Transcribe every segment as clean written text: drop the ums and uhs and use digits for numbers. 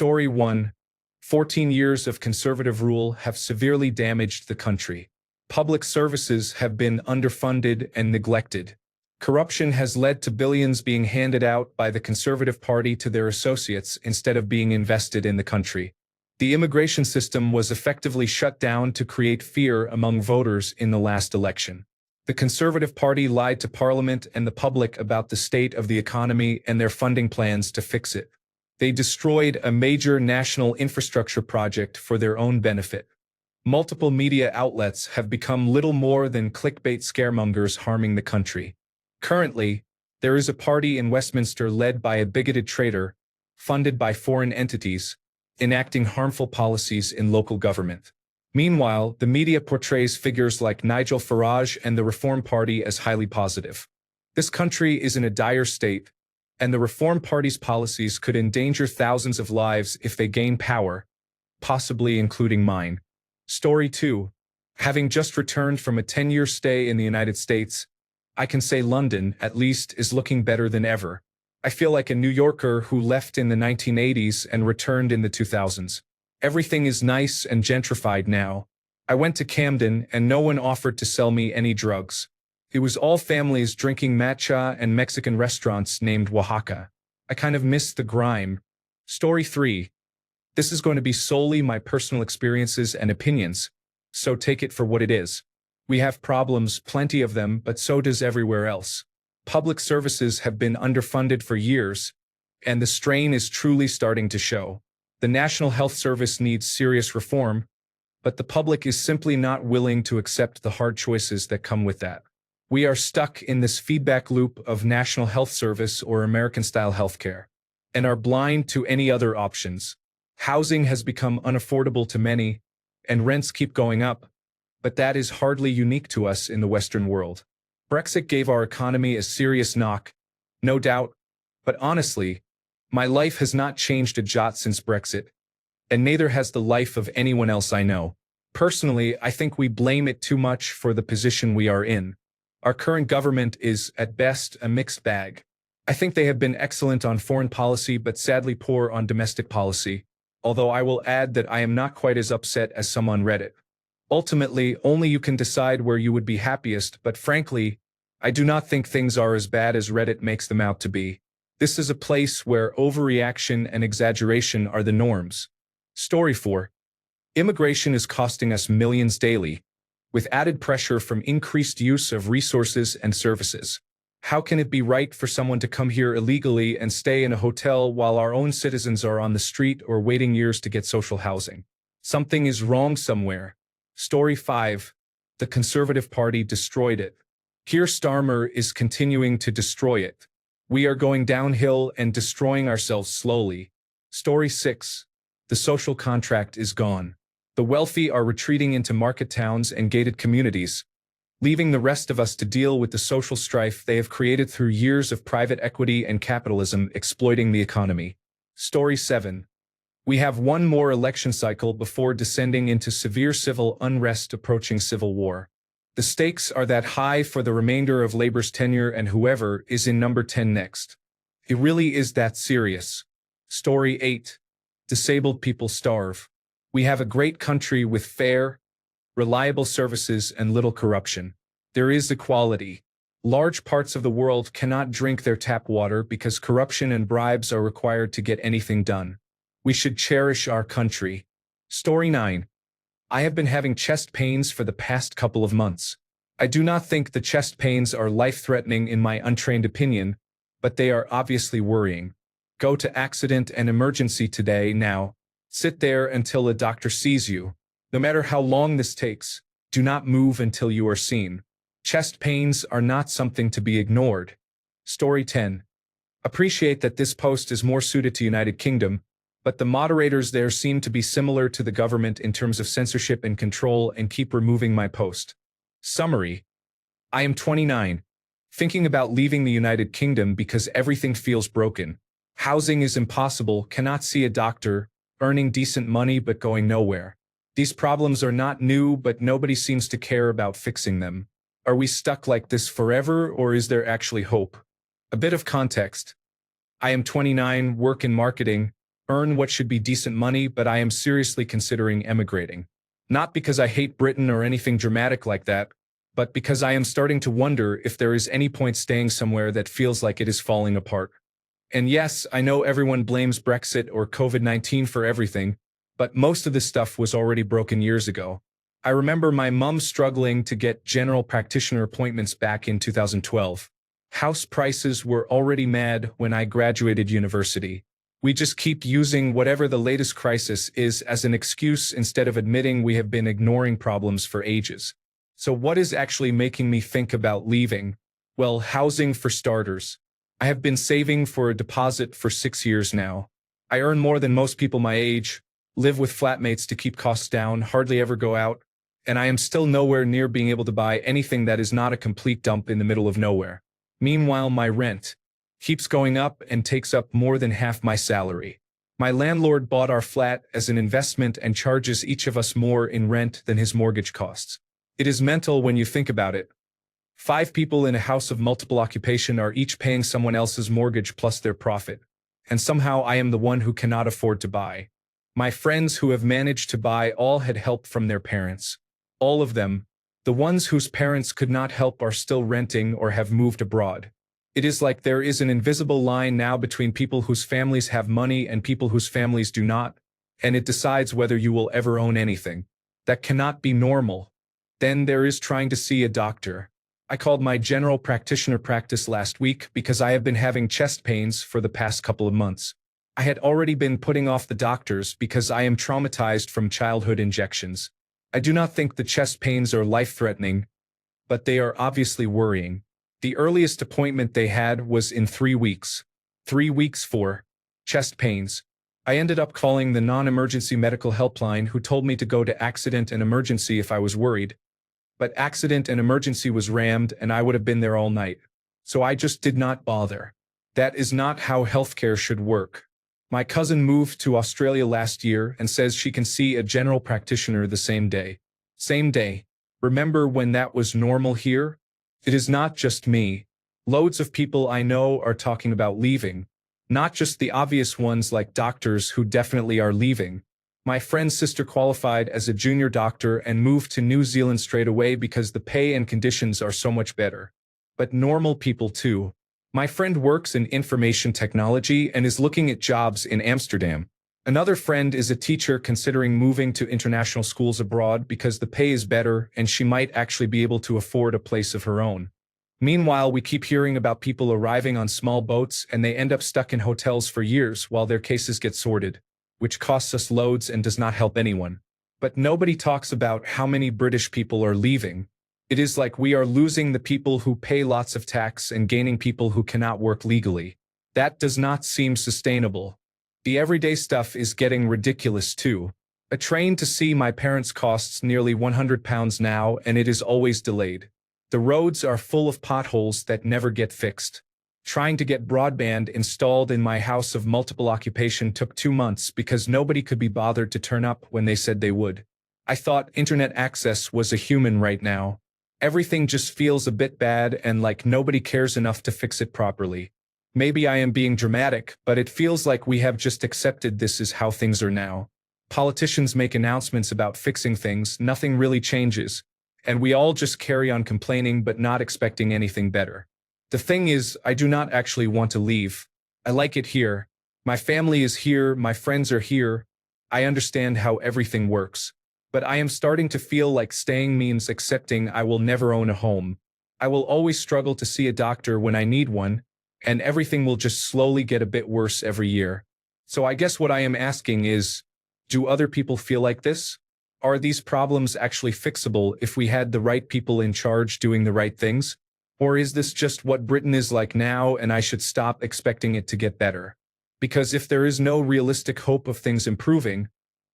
Story 1. 14 years of conservative rule have severely damaged the country. Public services have been underfunded and neglected. Corruption has led to billions being handed out by the Conservative Party to their associates instead of being invested in the country. The immigration system was effectively shut down to create fear among voters in the last election. The Conservative Party lied to Parliament and the public about the state of the economy and their funding plans to fix it. They destroyed a major national infrastructure project for their own benefit. Multiple media outlets have become little more than clickbait scaremongers harming the country. Currently, there is a party in Westminster led by a bigoted traitor, funded by foreign entities, enacting harmful policies in local government. Meanwhile, the media portrays figures like Nigel Farage and the Reform Party as highly positive. This country is in a dire state, and the Reform Party's policies could endanger thousands of lives if they gain power, possibly including mine. Story 2. Having just returned from a 10-year stay in the United States, I can say London, at least, is looking better than ever. I feel like a New Yorker who left in the 1980s and returned in the 2000s. Everything is nice and gentrified now. I went to Camden and no one offered to sell me any drugs. It was all families drinking matcha and Mexican restaurants named Oaxaca. I kind of missed the grime. Story 3. This is going to be solely my personal experiences and opinions, so take it for what it is. We have problems, plenty of them, but so does everywhere else. Public services have been underfunded for years, and the strain is truly starting to show. The National Health Service needs serious reform, but the public is simply not willing to accept the hard choices that come with that. We are stuck in this feedback loop of National Health Service or American-style healthcare, and are blind to any other options. Housing has become unaffordable to many, and rents keep going up, but that is hardly unique to us in the Western world. Brexit gave our economy a serious knock, no doubt, but honestly, my life has not changed a jot since Brexit, and neither has the life of anyone else I know. Personally, I think we blame it too much for the position we are in. Our current government is, at best, a mixed bag. I think they have been excellent on foreign policy but sadly poor on domestic policy, although I will add that I am not quite as upset as some on Reddit. Ultimately, only you can decide where you would be happiest, but frankly, I do not think things are as bad as Reddit makes them out to be. This is a place where overreaction and exaggeration are the norms. Story 4. Immigration is costing us millions daily, with added pressure from increased use of resources and services. How can it be right for someone to come here illegally and stay in a hotel while our own citizens are on the street or waiting years to get social housing? Something is wrong somewhere. Story 5. The Conservative Party destroyed it. Keir Starmer is continuing to destroy it. We are going downhill and destroying ourselves slowly. Story 6. The social contract is gone. The wealthy are retreating into market towns and gated communities, leaving the rest of us to deal with the social strife they have created through years of private equity and capitalism exploiting the economy. Story 7. We have one more election cycle before descending into severe civil unrest approaching civil war. The stakes are that high for the remainder of Labour's tenure and whoever is in number 10 next. It really is that serious. Story 8. Disabled people starve. We have a great country with fair, reliable services and little corruption. There is equality. Large parts of the world cannot drink their tap water because corruption and bribes are required to get anything done. We should cherish our country. Story 9. I have been having chest pains for the past couple of months. I do not think the chest pains are life-threatening in my untrained opinion, but they are obviously worrying. Go to accident and emergency today now. Sit there until a doctor sees you. No matter how long this takes, do not move until you are seen. Chest pains are not something to be ignored. Story 10. Appreciate that this post is more suited to United Kingdom, but the moderators there seem to be similar to the government in terms of censorship and control and keep removing my post. Summary. I am 29. Thinking about leaving the United Kingdom because everything feels broken. Housing is impossible, cannot see a doctor, earning decent money but going nowhere. These problems are not new, but nobody seems to care about fixing them. Are we stuck like this forever, or is there actually hope? A bit of context. I am 29, work in marketing, earn what should be decent money, but I am seriously considering emigrating. Not because I hate Britain or anything dramatic like that, but because I am starting to wonder if there is any point staying somewhere that feels like it is falling apart. And yes, I know everyone blames Brexit or COVID-19 for everything, but most of this stuff was already broken years ago. I remember my mum struggling to get general practitioner appointments back in 2012. House prices were already mad when I graduated university. We just keep using whatever the latest crisis is as an excuse instead of admitting we have been ignoring problems for ages. So what is actually making me think about leaving? Well, housing for starters. I have been saving for a deposit for 6 years now. I earn more than most people my age, live with flatmates to keep costs down, hardly ever go out, and I am still nowhere near being able to buy anything that is not a complete dump in the middle of nowhere. Meanwhile, my rent keeps going up and takes up more than half my salary. My landlord bought our flat as an investment and charges each of us more in rent than his mortgage costs. It is mental when you think about it. 5 people in a house of multiple occupation are each paying someone else's mortgage plus their profit. And somehow I am the one who cannot afford to buy. My friends who have managed to buy all had help from their parents. All of them. The ones whose parents could not help are still renting or have moved abroad. It is like there is an invisible line now between people whose families have money and people whose families do not, and it decides whether you will ever own anything. That cannot be normal. Then there is trying to see a doctor. I called my general practitioner practice last week because I have been having chest pains for the past couple of months. I had already been putting off the doctors because I am traumatized from childhood injections. I do not think the chest pains are life-threatening, but they are obviously worrying. The earliest appointment they had was in 3 weeks. 3 weeks for chest pains. I ended up calling the non-emergency medical helpline who told me to go to accident and emergency if I was worried. But accident and emergency was rammed and I would have been there all night. So I just did not bother. That is not how healthcare should work. My cousin moved to Australia last year and says she can see a general practitioner the same day. Same day. Remember when that was normal here? It is not just me. Loads of people I know are talking about leaving. Not just the obvious ones like doctors who definitely are leaving. My friend's sister qualified as a junior doctor and moved to New Zealand straight away because the pay and conditions are so much better. But normal people too. My friend works in information technology and is looking at jobs in Amsterdam. Another friend is a teacher considering moving to international schools abroad because the pay is better and she might actually be able to afford a place of her own. Meanwhile, we keep hearing about people arriving on small boats and they end up stuck in hotels for years while their cases get sorted, which costs us loads and does not help anyone. But nobody talks about how many British people are leaving. It is like we are losing the people who pay lots of tax and gaining people who cannot work legally. That does not seem sustainable. The everyday stuff is getting ridiculous too. A train to see my parents costs nearly £100 now and it is always delayed. The roads are full of potholes that never get fixed. Trying to get broadband installed in my house of multiple occupation took 2 months because nobody could be bothered to turn up when they said they would. I thought internet access was a human right now. Everything just feels a bit bad and like nobody cares enough to fix it properly. Maybe I am being dramatic, but it feels like we have just accepted this is how things are now. Politicians make announcements about fixing things, nothing really changes, and we all just carry on complaining but not expecting anything better. The thing is, I do not actually want to leave. I like it here. My family is here, my friends are here. I understand how everything works. But I am starting to feel like staying means accepting I will never own a home. I will always struggle to see a doctor when I need one, and everything will just slowly get a bit worse every year. So I guess what I am asking is, do other people feel like this? Are these problems actually fixable if we had the right people in charge doing the right things? Or is this just what Britain is like now and I should stop expecting it to get better? Because if there is no realistic hope of things improving,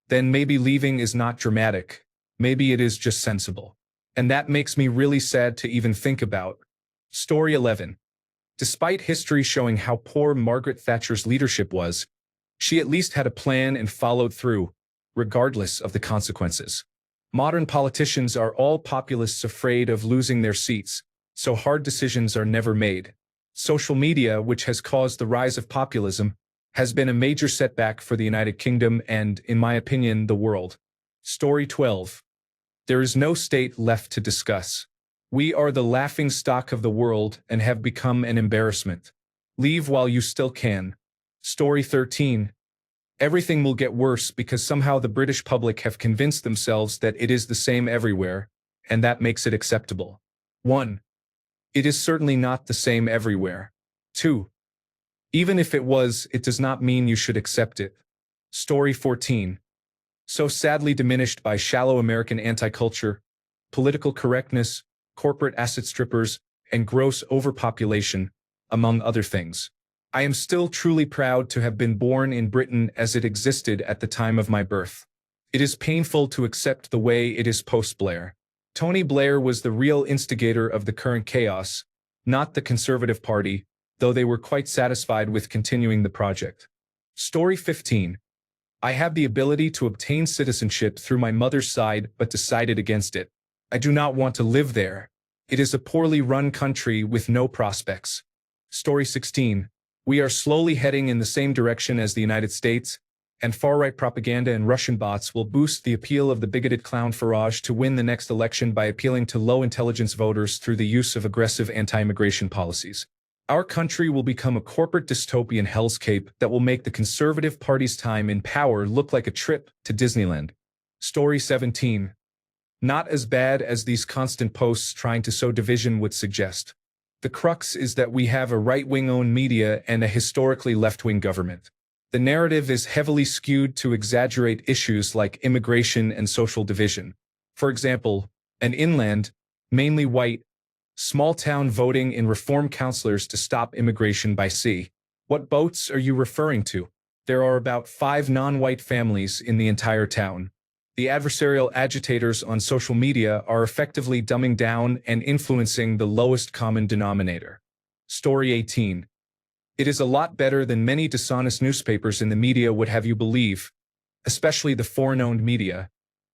then maybe leaving is not dramatic. Maybe it is just sensible. And that makes me really sad to even think about. Story 11. Despite history showing how poor Margaret Thatcher's leadership was, she at least had a plan and followed through, regardless of the consequences. Modern politicians are all populists afraid of losing their seats, so hard decisions are never made. Social media, which has caused the rise of populism, has been a major setback for the United Kingdom and, in my opinion, the world. Story 12. There is no state left to discuss. We are the laughingstock of the world and have become an embarrassment. Leave while you still can. Story 13. Everything will get worse because somehow the British public have convinced themselves that it is the same everywhere, and that makes it acceptable. 1. It is certainly not the same everywhere. 2. Even if it was, it does not mean you should accept it. Story 14. So sadly diminished by shallow American anti-culture, political correctness, corporate asset strippers, and gross overpopulation, among other things. I am still truly proud to have been born in Britain as it existed at the time of my birth. It is painful to accept the way it is post-Blair. Tony Blair was the real instigator of the current chaos, not the Conservative Party, though they were quite satisfied with continuing the project. Story 15. I have the ability to obtain citizenship through my mother's side but decided against it. I do not want to live there. It is a poorly run country with no prospects. Story 16. We are slowly heading in the same direction as the United States, and far-right propaganda and Russian bots will boost the appeal of the bigoted clown Farage to win the next election by appealing to low-intelligence voters through the use of aggressive anti-immigration policies. Our country will become a corporate dystopian hellscape that will make the Conservative Party's time in power look like a trip to Disneyland. Story 17. Not as bad as these constant posts trying to sow division would suggest. The crux is that we have a right-wing-owned media and a historically left-wing government. The narrative is heavily skewed to exaggerate issues like immigration and social division. For example, an inland, mainly white, small-town voting in reform councillors to stop immigration by sea. What boats are you referring to? There are about 5 non-white families in the entire town. The adversarial agitators on social media are effectively dumbing down and influencing the lowest common denominator. Story 18. It is a lot better than many dishonest newspapers in the media would have you believe, especially the foreign-owned media,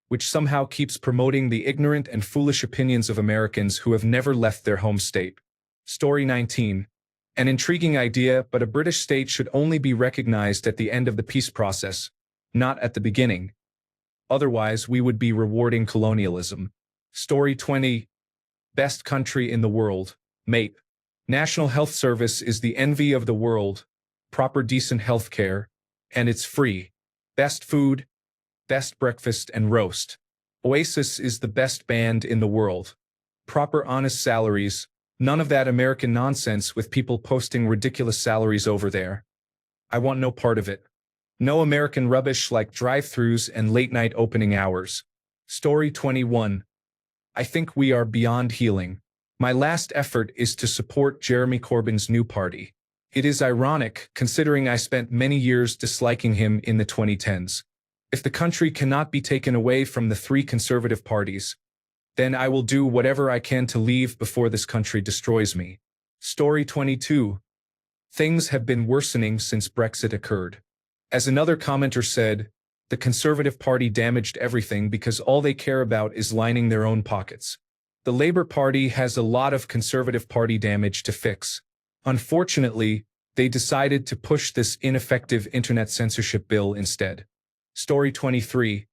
which somehow keeps promoting the ignorant and foolish opinions of Americans who have never left their home state. Story 19. An intriguing idea, but a British state should only be recognized at the end of the peace process, not at the beginning. Otherwise, we would be rewarding colonialism. Story 20. Best country in the world, mate. National Health Service is the envy of the world, proper decent health care, and it's free. Best food, best breakfast and roast. Oasis is the best band in the world. Proper honest salaries, none of that American nonsense with people posting ridiculous salaries over there. I want no part of it. No American rubbish like drive-thrus and late-night opening hours. Story 21. I think we are beyond healing. My last effort is to support Jeremy Corbyn's new party. It is ironic, considering I spent many years disliking him in the 2010s. If the country cannot be taken away from the 3 conservative parties, then I will do whatever I can to leave before this country destroys me. Story 22. Things have been worsening since Brexit occurred. As another commenter said, the Conservative Party damaged everything because all they care about is lining their own pockets. The Labour Party has a lot of Conservative Party damage to fix. Unfortunately, they decided to push this ineffective internet censorship bill instead. Story 23.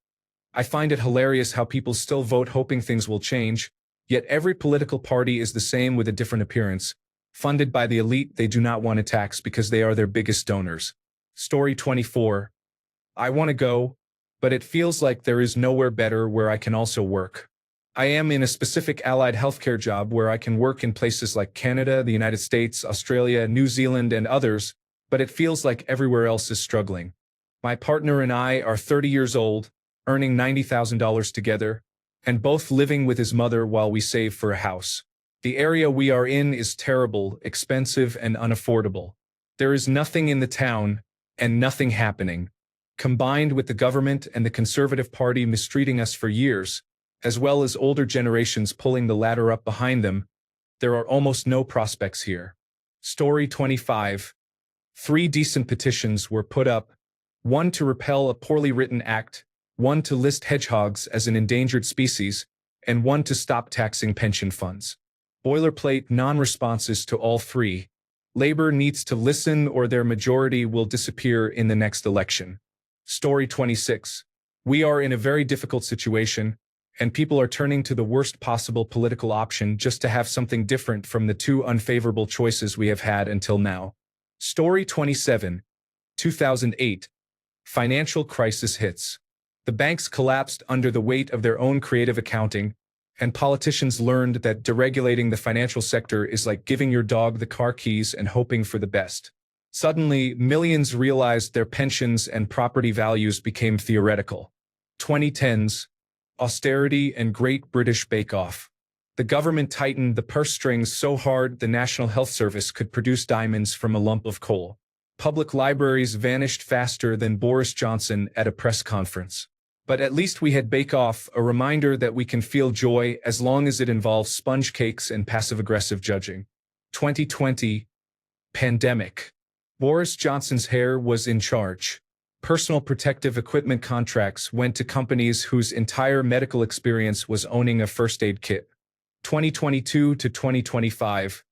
I find it hilarious how people still vote hoping things will change, yet every political party is the same with a different appearance, funded by the elite they do not want to tax because they are their biggest donors. Story 24. I want to go, but it feels like there is nowhere better where I can also work. I am in a specific allied healthcare job where I can work in places like Canada, the United States, Australia, New Zealand, and others, but it feels like everywhere else is struggling. My partner and I are 30 years old, earning $90,000 together, and both living with his mother while we save for a house. The area we are in is terrible, expensive, and unaffordable. There is nothing in the town, and nothing happening. Combined with the government and the Conservative Party mistreating us for years, as well as older generations pulling the ladder up behind them, there are almost no prospects here. Story 25. 3 decent petitions were put up, 1 to repeal a poorly written act, 1 to list hedgehogs as an endangered species, and 1 to stop taxing pension funds. Boilerplate non-responses to all 3. Labor needs to listen or their majority will disappear in the next election. Story 26. We are in a very difficult situation, and people are turning to the worst possible political option just to have something different from the two unfavorable choices we have had until now. Story 27. 2008. Financial crisis hits. The banks collapsed under the weight of their own creative accounting, and politicians learned that deregulating the financial sector is like giving your dog the car keys and hoping for the best. Suddenly, millions realized their pensions and property values became theoretical. 2010s. Austerity and Great British Bake Off. The government tightened the purse strings so hard the National Health Service could produce diamonds from a lump of coal. Public libraries vanished faster than Boris Johnson at a press conference. But at least we had Bake Off, a reminder that we can feel joy as long as it involves sponge cakes and passive-aggressive judging. 2020. Pandemic. Boris Johnson's hair was in charge. Personal protective equipment contracts went to companies whose entire medical experience was owning a first aid kit. 2022 to 2025.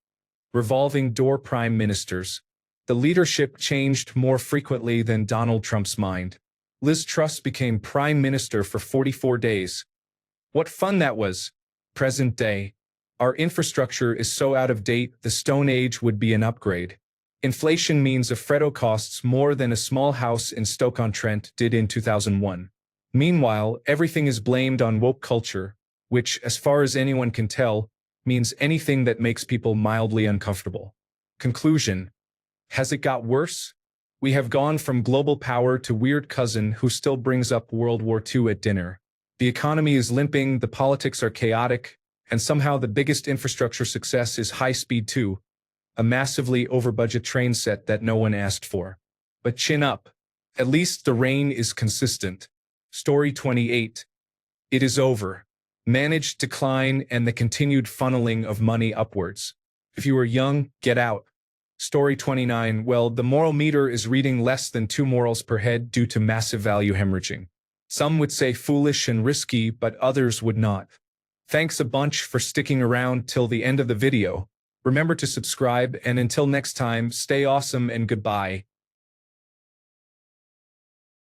Revolving door prime ministers. The leadership changed more frequently than Donald Trump's mind. Liz Truss became prime minister for 44 days. What fun that was! Present day. Our infrastructure is so out of date, the Stone Age would be an upgrade. Inflation means a Freddo costs more than a small house in Stoke-on-Trent did in 2001. Meanwhile, everything is blamed on woke culture, which, as far as anyone can tell, means anything that makes people mildly uncomfortable. Conclusion. Has it got worse? We have gone from global power to weird cousin who still brings up World War II at dinner. The economy is limping, the politics are chaotic, and somehow the biggest infrastructure success is High Speed 2, a massively over-budget train set that no one asked for. But chin up. At least the rain is consistent. Story 28. It is over. Managed decline and the continued funneling of money upwards. If you are young, get out. Story 29. Well, the moral meter is reading less than 2 morals per head due to massive value hemorrhaging. Some would say foolish and risky, but others would not. Thanks a bunch for sticking around till the end of the video. Remember to subscribe, and until next time, stay awesome and goodbye.